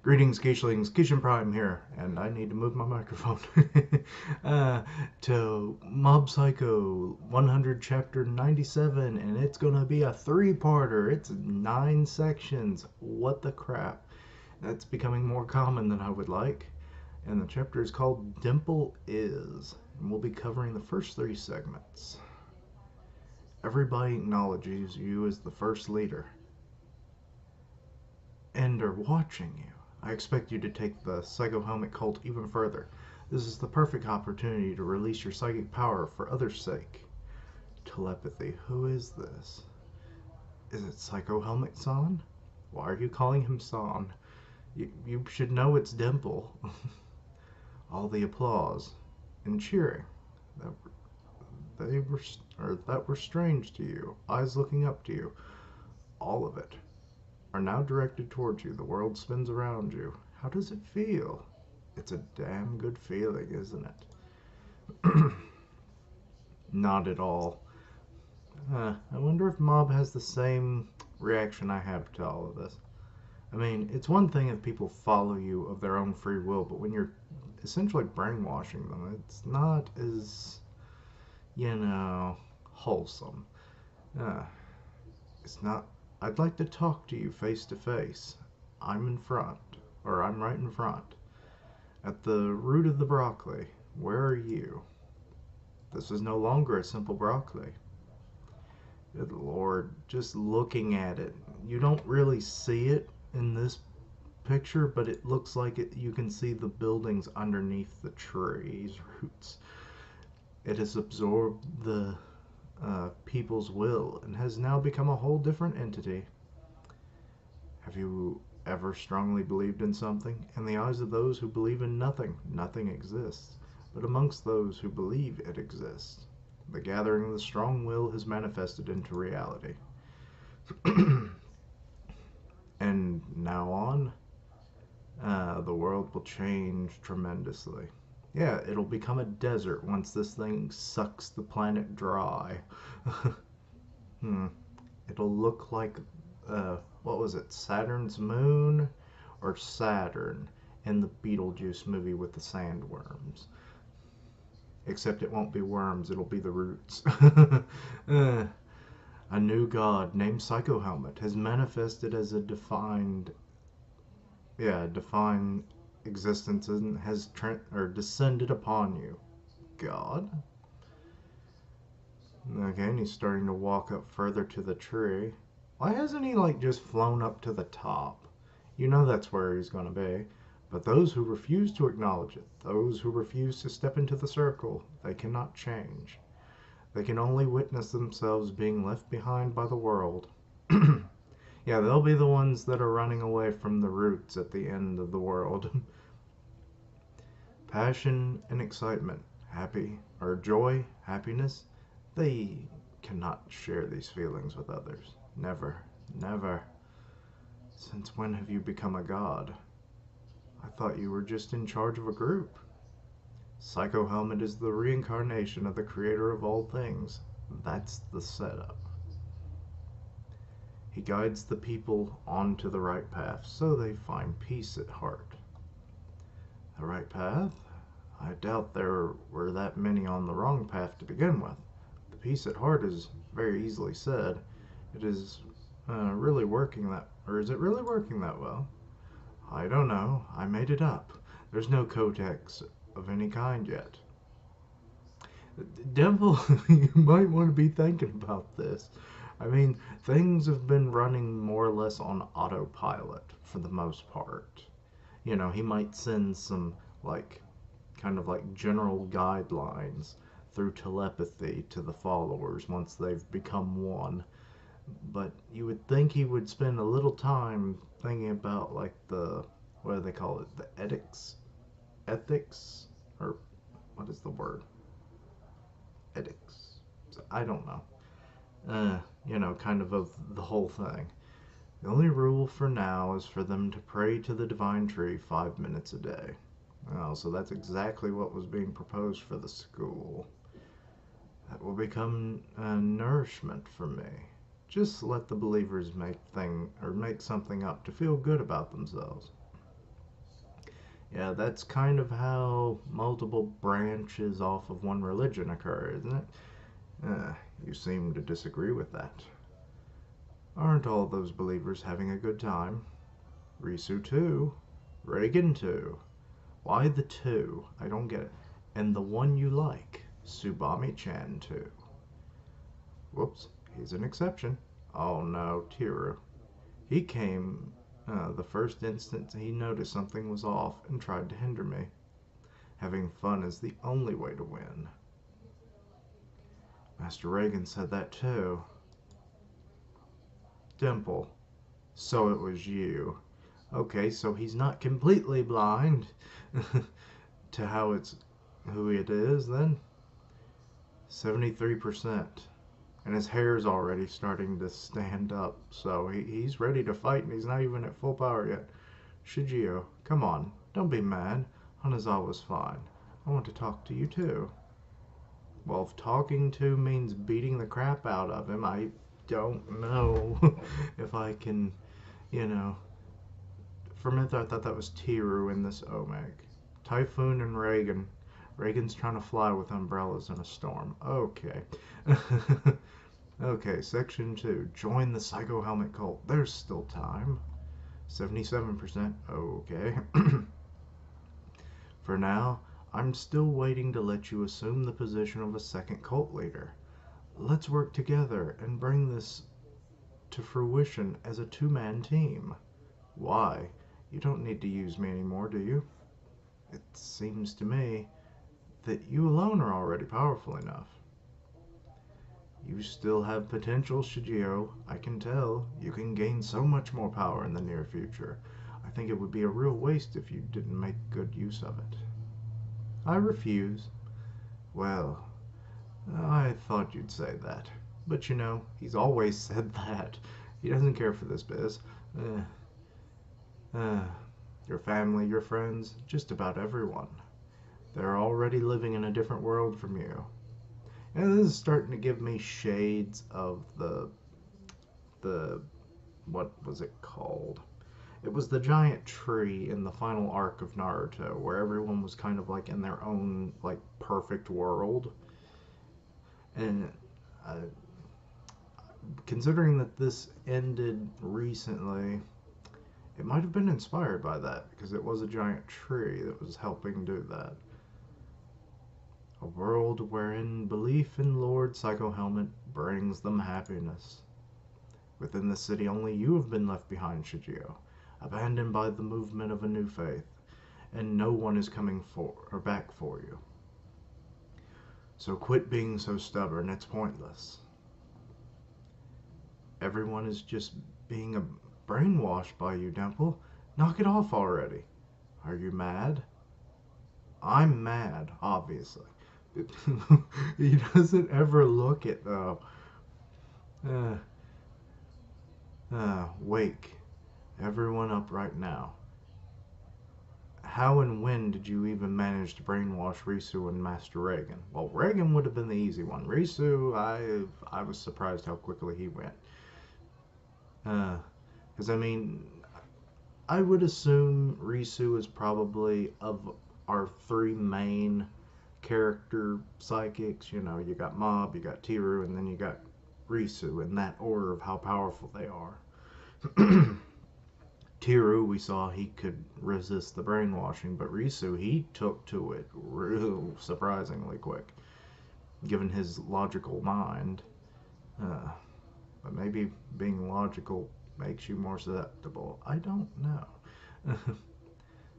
Greetings, Geishlings. Kishin Prime here, and I need to move my microphone to Mob Psycho 100 Chapter 97, and it's gonna be a three-parter. It's 9 sections. What the crap? That's becoming more common than I would like. And the chapter is called Dimple Is, and we'll be covering the first 3 segments. Everybody acknowledges you as the first leader and are watching you. I expect you to take the Psycho Helmet cult even further. This is the perfect opportunity to release your psychic power for others' sake. Telepathy. Who is this? Is it Psycho Helmet San? Why are you calling him San? You should know it's Dimple. All the applause and cheering that they were or that were strange to you, eyes looking up to you, all of it, are now directed towards you. The world spins around you. How does it feel? It's a damn good feeling, isn't it? Not at all. I wonder if Mob has the same reaction I have to all of this. I mean, it's one thing if people follow you of their own free will, but when you're essentially brainwashing them, it's not as, wholesome. Uh, it's not. I'd like to talk to you face to face. I'm in front, or I'm right in front. At the root of the broccoli, where are you? This is no longer a simple broccoli. Good Lord, just looking at it, you don't really see it in this picture, but it looks like you can see the buildings underneath the tree's roots. It has absorbed the people's will and has now become a whole different entity. Have you ever strongly believed in something? In the eyes of those who believe in nothing, nothing exists. But amongst those who believe it exists, the gathering of the strong will has manifested into reality. And now on, the world will change tremendously. Yeah, it'll become a desert once this thing sucks the planet dry. hmm. It'll look like, what was it, Saturn's moon? Or Saturn in the Beetlejuice movie with the sandworms. Except it won't be worms, it'll be the roots. uh, a new god named Psycho Helmet has manifested as a defined existence and has descended upon you. God? Okay, and he's starting to walk up further to the tree. Why hasn't he, like, just flown up to the top? You know that's where he's going to be. But those who refuse to acknowledge it, those who refuse to step into the circle, they cannot change. They can only witness themselves being left behind by the world. Yeah, they'll be the ones that are running away from the roots at the end of the world. Passion and excitement, happy, or joy, happiness, they cannot share these feelings with others. Never, never. Since when have you become a god? I thought you were just in charge of a group. Psycho Helmet is the reincarnation of the creator of all things. That's the setup. He guides the people onto the right path so they find peace at heart. The right path? I doubt there were that many on the wrong path to begin with. The peace at heart is very easily said. It is really working that, or is it really working that well? I don't know. I made it up. There's no codex of any kind yet. Dimple, you might want to be thinking about this. I mean, things have been running more or less on autopilot for the most part. He might send some, like, kind of like general guidelines through telepathy to the followers once they've become one. But you would think he would spend a little time thinking about, like, what do they call it? The ethics? Or what is the word? Ethics. I don't know. Kind of the whole thing. The only rule for now is for them to pray to the divine tree 5 minutes a day. Oh, so that's exactly what was being proposed for the school. That will become nourishment for me. Just let the believers make something up to feel good about themselves. Yeah, that's kind of how multiple branches off of one religion occur, isn't it? Uh, you seem to disagree with that. Aren't all those believers having a good time? Risu too. Reagan too. Why the two? I don't get it. And the one you like, Subami-chan too. Whoops, he's an exception. Oh no, Teru. He came the first instant he noticed something was off and tried to hinder me. Having fun is the only way to win. Master Reagan said that too. Dimple. So it was you. Okay, so he's not completely blind to who it is then. 73%. And his hair's already starting to stand up, so he's ready to fight and he's not even at full power yet. Shigeo, come on, don't be mad. Hanazawa's fine. I want to talk to you too. Well, if talking to means beating the crap out of him, I don't know if I can, you know. For a minute I thought that was Teru in this Omeg. Typhoon and Reagan. Reagan's trying to fly with umbrellas in a storm. Okay. Okay, section 2. Join the Psycho Helmet cult. There's still time. 77%. Okay. For now, I'm still waiting to let you assume the position of a second cult leader. Let's work together and bring this to fruition as a two-man team. Why? You don't need to use me anymore, do you? It seems to me that you alone are already powerful enough. You still have potential, Shigeo. I can tell. You can gain so much more power in the near future. I think it would be a real waste if you didn't make good use of it. I refuse. Well, I thought you'd say that. But you know, he's always said that. He doesn't care for this biz. Your family, your friends, just about everyone. They're already living in a different world from you. And this is starting to give me shades of the what was it called? It was the giant tree in the final arc of Naruto, where everyone was kind of like in their own like perfect world. And uh, considering that this ended recently, it might have been inspired by that because it was a giant tree that was helping do that. A world wherein belief in Lord Psycho Helmet brings them happiness. Within the city, only you have been left behind, Shigeo, abandoned by the movement of a new faith, and no one is coming back for you. So quit being so stubborn, it's pointless. Everyone is just being brainwashed by you, Dimple. Knock it off already. Are you mad? I'm mad, obviously. He doesn't ever look it, though. Wake everyone up right now. How and when did you even manage to brainwash Risu and Master Reagan? Well, Reagan would have been the easy one. Risu, I was surprised how quickly he went. Because, I mean, I would assume Risu is probably of our three main character psychics. You know, you got Mob, you got Teru, and then you got Risu in that order of how powerful they are. Teru, we saw he could resist the brainwashing, but Risu, he took to it real surprisingly quick, given his logical mind. But maybe being logical makes you more susceptible. I don't know.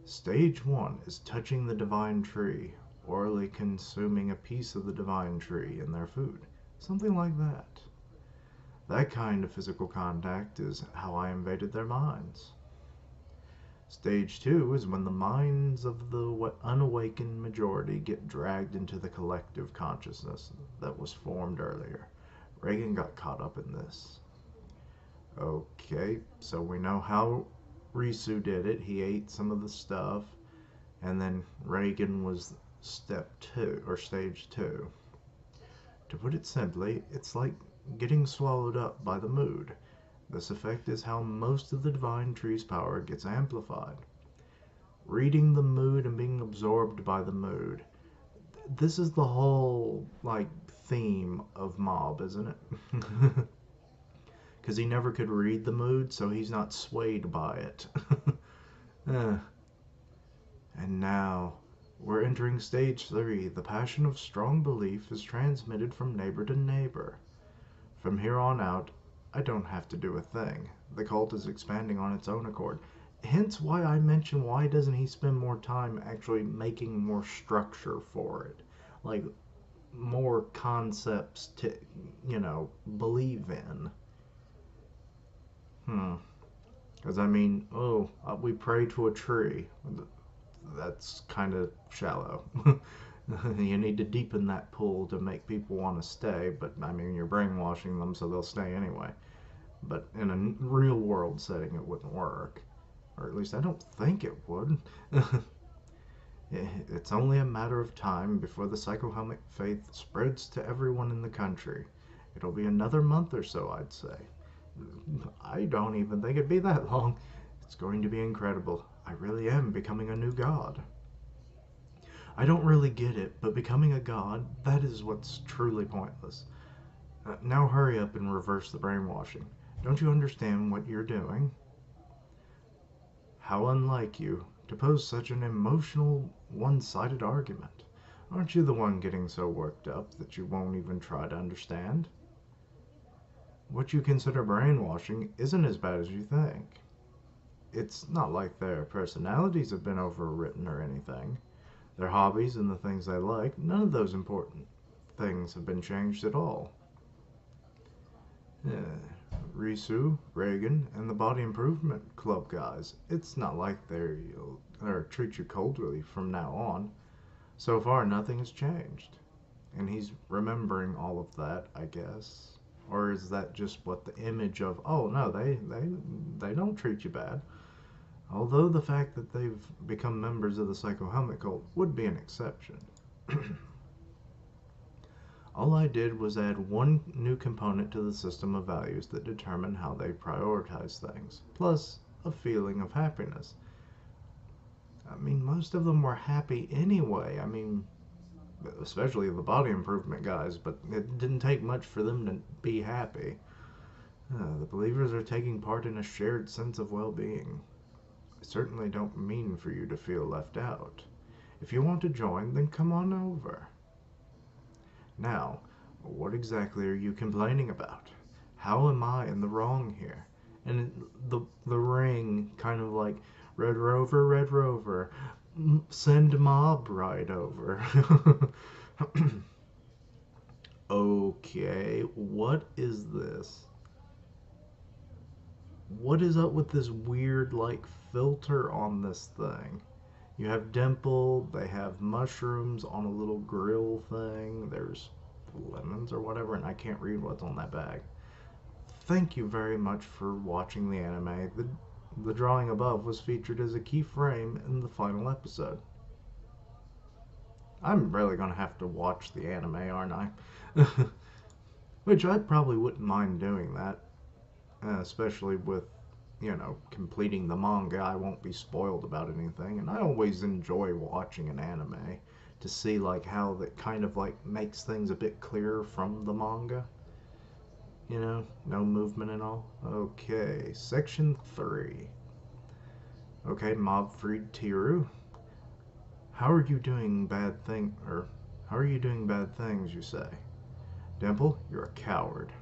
Stage 1 is touching the divine tree, orally consuming a piece of the divine tree in their food. Something like that. That kind of physical contact is how I invaded their minds. Stage 2 is when the minds of the unawakened majority get dragged into the collective consciousness that was formed earlier. Reagan got caught up in this. Okay, so we know how Risu did it. He ate some of the stuff, and then Reagan was step 2, or stage 2. To put it simply, it's like getting swallowed up by the mood. This effect is how most of the divine tree's power gets amplified. Reading the mood and being absorbed by the mood. This is the whole, like, theme of Mob, isn't it? Because he never could read the mood, so he's not swayed by it. Eh. And now, we're entering stage 3. The passion of strong belief is transmitted from neighbor to neighbor. From here on out, I don't have to do a thing. The cult is expanding on its own accord. Hence why I mention, why doesn't he spend more time actually making more structure for it? Like, more concepts to, believe in. Because, I mean, we pray to a tree. That's kind of shallow. You need to deepen that pool to make people want to stay, but I mean, you're brainwashing them so they'll stay anyway. But in a real world setting, it wouldn't work. Or at least I don't think it would. It's only a matter of time before the psychohelmic faith spreads to everyone in the country. It'll be another month or so, I'd say. I don't even think it'd be that long. It's going to be incredible. I really am becoming a new god. I don't really get it, but becoming a god, that is what's truly pointless. Now hurry up and reverse the brainwashing. Don't you understand what you're doing? How unlike you to pose such an emotional, one-sided argument. Aren't you the one getting so worked up that you won't even try to understand? What you consider brainwashing isn't as bad as you think. It's not like their personalities have been overwritten or anything. Their hobbies and the things they like, none of those important things have been changed at all. Risu, Reagan, and the Body Improvement Club guys, it's not like they'll treat you coldly from now on. So far, nothing has changed. And he's remembering all of that, I guess. Or is that just what the image of, oh no, they don't treat you bad. Although the fact that they've become members of the psychohelmic cult would be an exception. All I did was add one new component to the system of values that determine how they prioritize things, plus a feeling of happiness. I mean, most of them were happy anyway. I mean, especially the body improvement guys, but it didn't take much for them to be happy. The believers are taking part in a shared sense of well-being. I certainly don't mean for you to feel left out. If you want to join, then come on over. Now, what exactly are you complaining about? How am I in the wrong here? And the ring kind of like, Red Rover, send Mob right over. Okay, what is this? What is up with this weird, like, filter on this thing? You have Dimple, they have mushrooms on a little grill thing, there's lemons or whatever, and I can't read what's on that bag. Thank you very much for watching the anime. The drawing above was featured as a key frame in the final episode. I'm really gonna have to watch the anime, aren't I? Which I probably wouldn't mind doing that. Especially with, completing the manga. I won't be spoiled about anything, and I always enjoy watching an anime to see like how that kind of like makes things a bit clearer from the manga. No movement and all. Okay, section 3. Okay, Mob freed Teru. How are you doing bad things, you say? Dimple, you're a coward.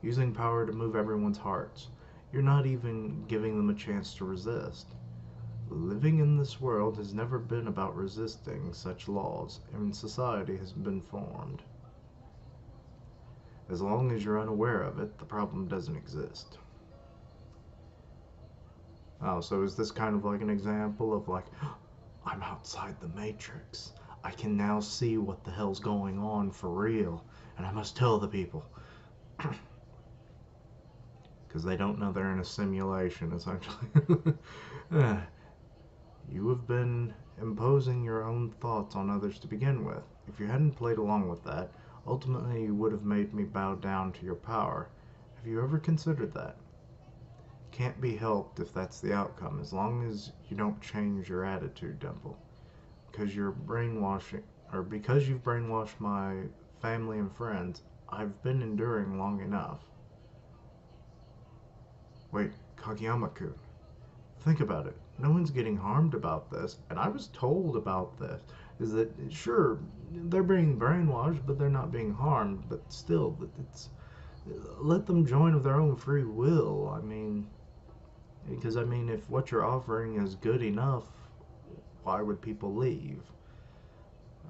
Using power to move everyone's hearts. You're not even giving them a chance to resist. Living in this world has never been about resisting such laws, and society has been formed. As long as you're unaware of it, the problem doesn't exist. Oh, so is this kind of like an example of like, I'm outside the Matrix. I can now see what the hell's going on for real, and I must tell the people. Because they don't know they're in a simulation, essentially. You have been imposing your own thoughts on others to begin with. If you hadn't played along with that, ultimately you would have made me bow down to your power. Have you ever considered that? can't be helped if that's the outcome, as long as you don't change your attitude, Dimple. Because you're brainwashing, or because you've brainwashed my family and friends, I've been enduring long enough. Wait, Kageyama-kun, think about it. No one's getting harmed about this, and I was told about this. Is that sure they're being brainwashed, but they're not being harmed. But still, it's let them join of their own free will. I mean, because I mean, if what you're offering is good enough, why would people leave?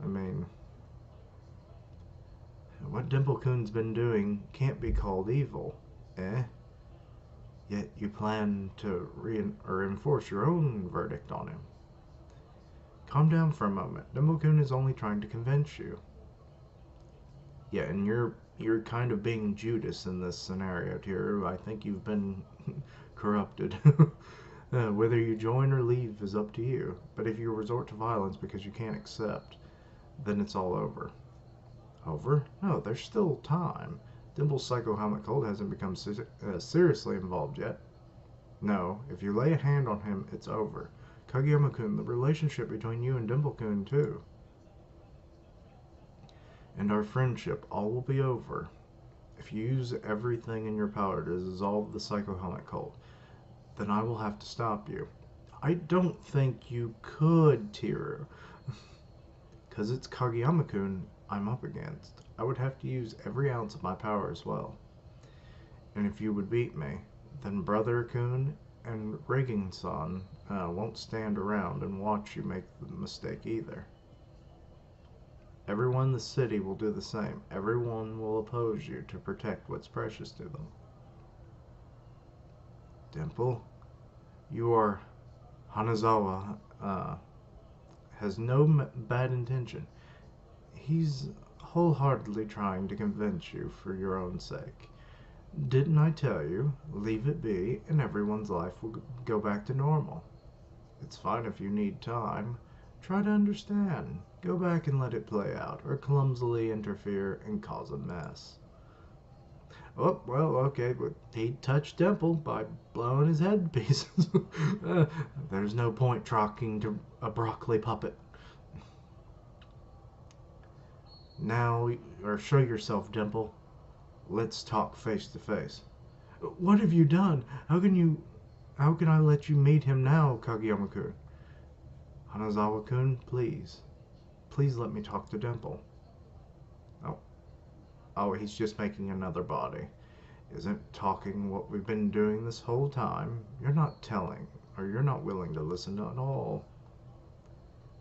I mean, what Dimple-kun's been doing can't be called evil, eh? Yet you plan to enforce your own verdict on him. Calm down for a moment. Dimple-kun is only trying to convince you. Yeah, and you're kind of being Judas in this scenario, Teru. I think you've been corrupted. Whether you join or leave is up to you. But if you resort to violence because you can't accept, then it's all over. Over? No, there's still time. Dimple's psycho-helmet cult hasn't become seriously involved yet. No, if you lay a hand on him, it's over. Kageyama-kun, the relationship between you and Dimple-kun, too. And our friendship, all will be over. If you use everything in your power to dissolve the psycho-helmet cult, then I will have to stop you. I don't think you could, Teru. Because it's Kageyama-kun I'm up against. I would have to use every ounce of my power as well. And if you would beat me, then Brother-kun and Regan-san won't stand around and watch you make the mistake either. Everyone in the city will do the same. Everyone will oppose you to protect what's precious to them. Dimple, you are... Hanazawa has no bad intention. He's wholeheartedly trying to convince you for your own sake. Didn't I tell you, leave it be, and everyone's life will go back to normal? It's fine if you need time. Try to understand. Go back and let it play out, or clumsily interfere and cause a mess. Oh, well, okay, but he touched Dimple by blowing his head to pieces. There's no point talking to a broccoli puppet. Now, or show yourself, Dimple. Let's talk face to face. What have you done? How can I let you meet him now, Kageyama-kun? Hanazawa-kun, please. Please let me talk to Dimple. Oh, he's just making another body. Isn't talking what we've been doing this whole time? You're not telling, or you're not willing to listen at all.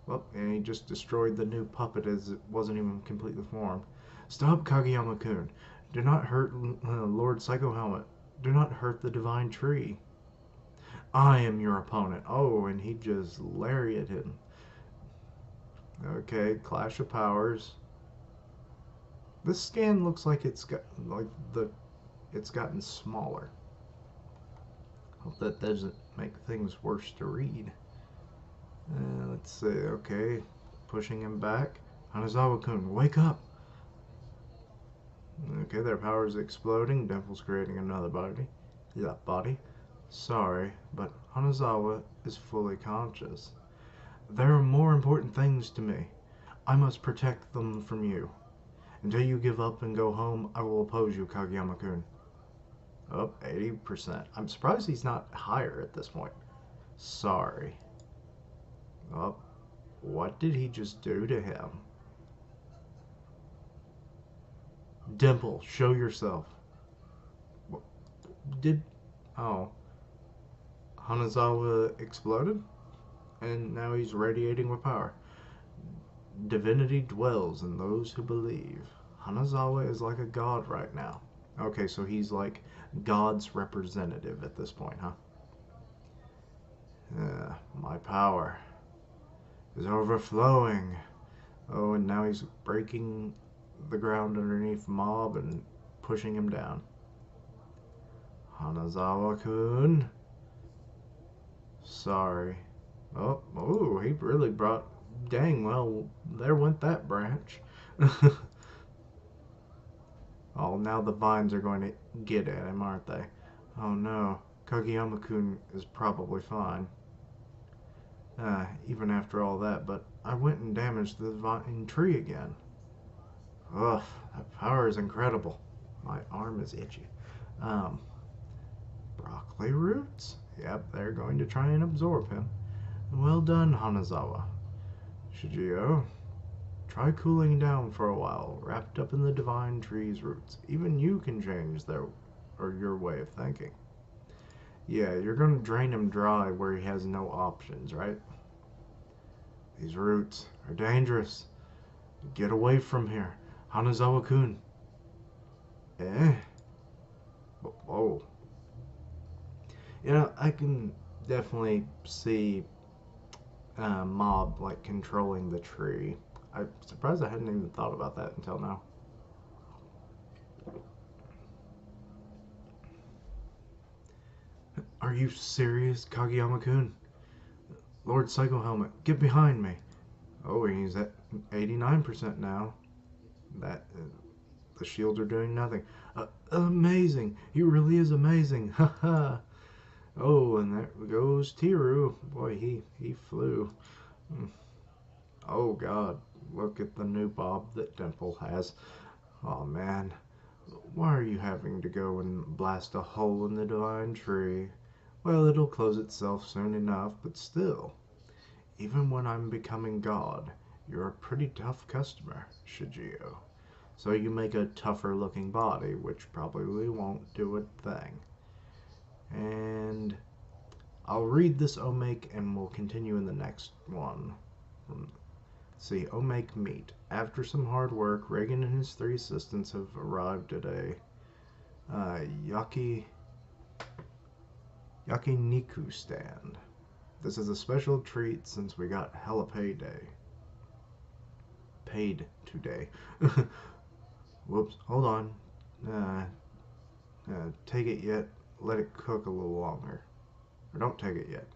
Well, and he just destroyed the new puppet as it wasn't even completely formed. Stop, Kageyama-kun. Do not hurt Lord Psycho-Helmet. Do not hurt the divine tree. I am your opponent. Oh, and he just lariated him. Okay, clash of powers. This scan looks like it's gotten smaller. Hope that doesn't make things worse to read. Let's see. Okay, pushing him back. Hanazawa-kun, wake up. Okay, their power's exploding. Dimple's creating another body. That body. Sorry, but Hanazawa is fully conscious. There are more important things to me. I must protect them from you. Until you give up and go home, I will oppose you, Kageyama-kun. Oh, 80%. I'm surprised he's not higher at this point. Sorry. Oh, what did he just do to him? Dimple, show yourself. Oh. Hanazawa exploded? And now he's radiating with power. Divinity dwells in those who believe. Hanazawa is like a god right now. Okay, so he's like God's representative at this point, huh? My power is overflowing. Oh, and now he's breaking the ground underneath Mob and pushing him down. Hanazawa-kun. Sorry. Oh, he really brought... Dang, well, there went that branch. Oh, now the vines are going to get at him, aren't they? Oh no. Kageyama-kun is probably fine, even after all that, but I went and damaged the divine tree again. Ugh, that power is incredible. My arm is itchy. Um, Broccoli roots? Yep, they're going to try and absorb him. Well done, Hanazawa. Shigeo, try cooling down for a while, wrapped up in the divine tree's roots. Even you can change your way of thinking. Yeah, you're going to drain him dry where he has no options, right? These roots are dangerous. Get away from here. Hanazawa-kun. Eh? Whoa. I can definitely see Mob like controlling the tree. I'm surprised I hadn't even thought about that until now. Are you serious, Kageyama-kun? Lord Psycho Helmet, get behind me. Oh, he's at 89% now. That the shields are doing nothing. Amazing! He really is amazing. Haha. Oh, and there goes Teru. Boy, he flew. Oh God, look at the new bob that Dimple has. Oh man, why are you having to go and blast a hole in the divine tree? Well, it'll close itself soon enough, but still. Even when I'm becoming God, you're a pretty tough customer, Shigeo. So you make a tougher looking body, which probably won't do a thing. And I'll read this Omake and we'll continue in the next one. See, Omake meet. After some hard work, Reagan and his 3 assistants have arrived at a yakiniku stand. This is a special treat since we got hella payday. Paid today. Whoops, hold on. Take it yet. Let it cook a little longer. Or don't take it yet.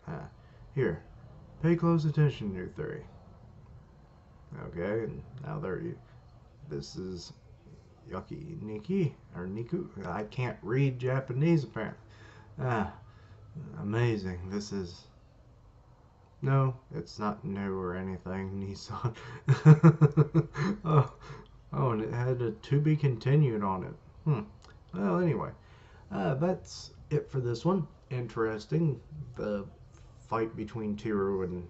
Here, pay close attention, you 3. Okay, and now there you. This is yakiniki or niku. I can't read Japanese apparently. Amazing. This is. No, it's not new or anything, Nissan. Oh, and it had a to be continued on it. Well, anyway, that's it for this one. Interesting. The fight between Teru and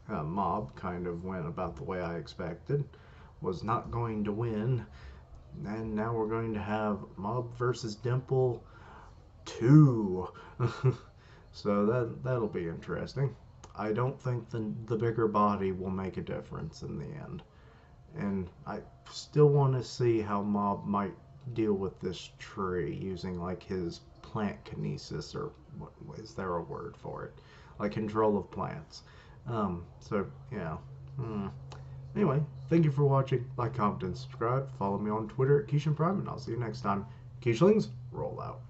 Mob kind of went about the way I expected. Was not going to win. And now we're going to have Mob versus Dimple 2. So that'll be interesting. I don't think the bigger body will make a difference in the end. And I still want to see how Mob might deal with this tree using like his plant kinesis, or what is there a word for it? Like control of plants. So yeah. Anyway, thank you for watching. Like, comment, and subscribe. Follow me on Twitter at Keishan Prime, and I'll see you next time. Keishlings, roll out.